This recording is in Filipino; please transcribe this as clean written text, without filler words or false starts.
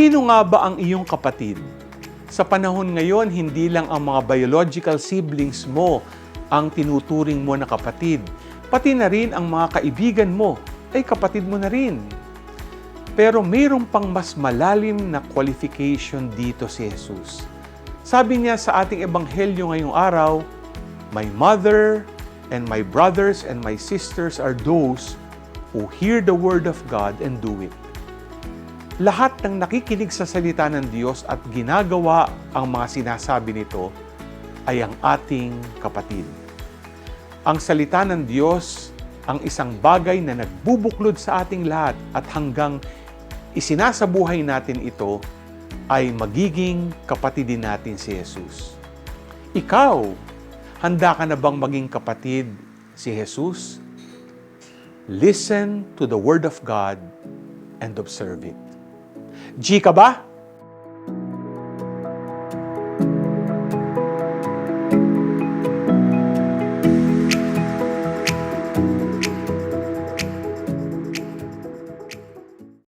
Sino nga ba ang iyong kapatid? Sa panahon ngayon, hindi lang ang mga biological siblings mo ang tinuturing mo na kapatid. Pati na rin ang mga kaibigan mo ay kapatid mo na rin. Pero mayroon pang mas malalim na qualification dito si Jesus. Sabi niya sa ating ebanghelyo ngayong araw, "My mother and my brothers and my sisters are those who hear the word of God and do it." Lahat ng nakikinig sa salita ng Diyos at ginagawa ang mga sinasabi nito ay ang ating kapatid. Ang salita ng Diyos ang isang bagay na nagbubuklod sa ating lahat at hanggang isinasabuhay natin ito ay magiging kapatidin natin si Jesus. Ikaw, handa ka na bang maging kapatid si Jesus? Listen to the Word of God and observe it. G ka ba?